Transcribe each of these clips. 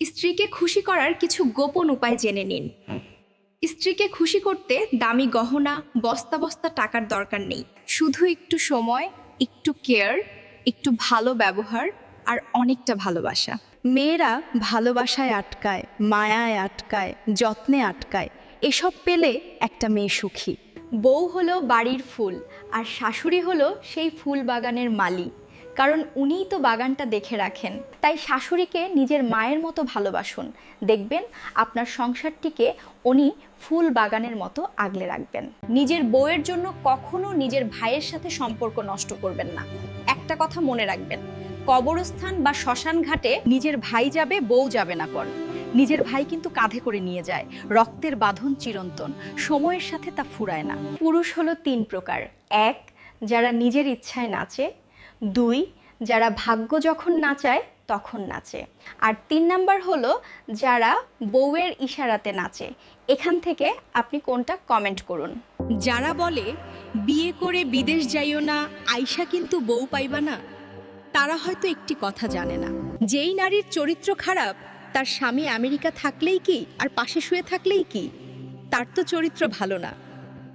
স্ত্রীকে খুশি করার কিছু গোপন উপায় জেনে নিন। স্ত্রীকে খুশি করতে দামি গহনা, বস্তা বস্তা টাকার দরকার নেই। শুধু একটু সময়, একটু কেয়ার, একটু ভালো ব্যবহার আর অনেকটা ভালোবাসা। মেয়েরা ভালোবাসায় আটকায়, মায়ায় আটকায়, যত্নে আটকায়। এসব পেলে একটা মেয়ে সুখী। বউ হলো বাড়ির ফুল আর শাশুড়ি হলো সেই ফুল বাগানের মালি। কারণ উনিই তো বাগানটা দেখে রাখেন। তাই শাশুড়িকে নিজের মায়ের মতো ভালোবাসুন, দেখবেন আপনার সংসারটিকে উনি ফুল বাগানের মতো আগলে রাখবেন। নিজের বউয়ের জন্য কখনো নিজের ভাইয়ের সাথে সম্পর্ক নষ্ট করবেন না। একটা কথা মনে রাখবেন, কবরস্থান বা শ্মশান ঘাটে নিজের ভাই যাবে, বউ যাবে না পর। নিজের ভাই কিন্তু কাঁধে করে নিয়ে যায়, রক্তের বাঁধন চিরন্তন, সময়ের সাথে তা ফুরায় না। পুরুষ হলো 3 প্রকার। 1, যারা নিজের ইচ্ছায় নাচে। 2, যারা ভাগ্য যখন নাচায় তখন নাচে। আর 3 নাম্বার হলো যারা বউয়ের ইশারাতে নাচে। এখান থেকে আপনি কোনটা কমেন্ট করুন। যারা বলে বিয়ে করে বিদেশ যাইও না, আইসা কিন্তু বউ পাইবা না, তারা হয়তো একটি কথা জানে না। যেই নারীর চরিত্র খারাপ, তার স্বামী আমেরিকা থাকলেই কি আর পাশে শুয়ে থাকলেই কি, তার তো চরিত্র ভালো না।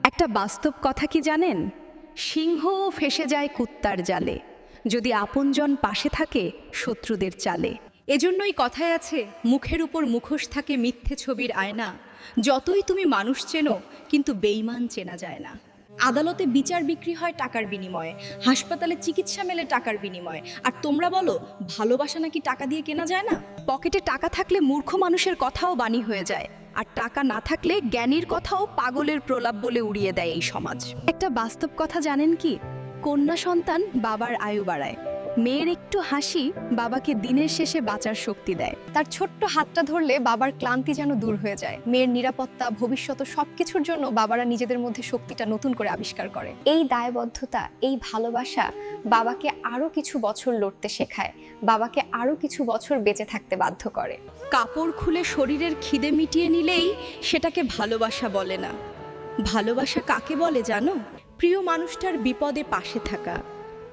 একটা বাস্তব কথা কি জানেন? সিংহও ফেসে যায় কুত্তার জালে, যদি আপনজন পাশে থাকে শত্রুদের চালে। এজন্যই কথায় আছে, মুখের উপর মুখোশ থাকে মিথ্যে ছবির আয়না। যতই তুমি মানুষ চেনো, কিন্তু বেঈমান চেনা যায় না। আদালতে বিচার বিক্রি হয় টাকার বিনিময়ে, হাসপাতালে চিকিৎসা মেলে টাকার বিনিময়ে, আর তোমরা বলো ভালোবাসা নাকি টাকা দিয়ে কেনা যায় না। পকেটে টাকা থাকলে মূর্খ মানুষের কথাও বাণী হয়ে যায়, আর টাকা না থাকলে জ্ঞানীর কথাও পাগলের প্রলাপ বলে উড়িয়ে দেয় এই সমাজ। একটা বাস্তব কথা জানেন কি? কন্যা সন্তান বাবার আয়ু বাড়ায়, মেয়ের একটু হাসি বাবাকে দিনের শেষে বাঁচার শক্তি দেয়। তার ছোট্ট হাতটা ধরলে বাবার ক্লান্তি যেন দূর হয়ে যায়। মেয়ের নিরাপত্তা, ভবিষ্যৎ সবকিছুর জন্য বাবারা নিজেদের মধ্যে শক্তিটা নতুন করে আবিষ্কার করে। এই দায়বদ্ধতা, এই ভালোবাসা বাবাকে আরো কিছু বছর লড়তে শেখায়, বাবাকে আরো কিছু বছর বেঁচে থাকতে বাধ্য করে। কাপড় খুলে শরীরের খিদে মিটিয়ে নিলেই সেটাকে ভালোবাসা বলে না। ভালোবাসা কাকে বলে জানো? প্রিয় মানুষটার বিপদে পাশে থাকা,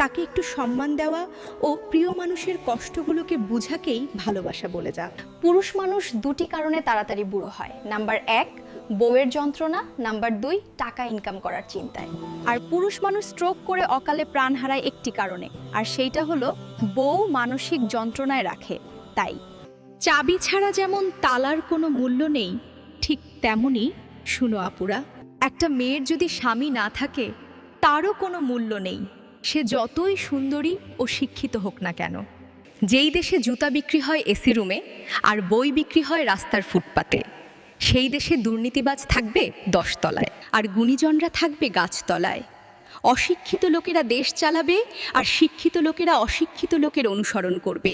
তাকে একটু সম্মান দেওয়া ও প্রিয় মানুষের কষ্টগুলোকে বোঝাকেই ভালোবাসা বলে যা। পুরুষ মানুষ 2টি কারণে তাড়াতাড়ি বুড়ো হয়। নাম্বার 1, বউয়ের যন্ত্রণা। নাম্বার 2, টাকা ইনকাম করার চিন্তায়। আর পুরুষ মানুষ স্ট্রোক করে অকালে প্রাণ হারায় একটি কারণে, আর সেইটা হলো বউ মানসিক যন্ত্রণায় রাখে তাই। চাবি ছাড়া যেমন তালার কোনো মূল্য নেই, ঠিক তেমনই শুনো আপুরা, একটা মেয়ের যদি স্বামী না থাকে তারও কোনো মূল্য নেই, সে যতই সুন্দরী ও শিক্ষিত হোক না কেন। যেই দেশে জুতা বিক্রি হয় এসি রুমে আর বই বিক্রি হয় রাস্তার ফুটপাতে, সেই দেশে দুর্নীতিবাজ থাকবে 10 তলায় আর গুণীজনরা থাকবে গাছতলায়। অশিক্ষিত লোকেরা দেশ চালাবে আর শিক্ষিত লোকেরা অশিক্ষিত লোকের অনুসরণ করবে।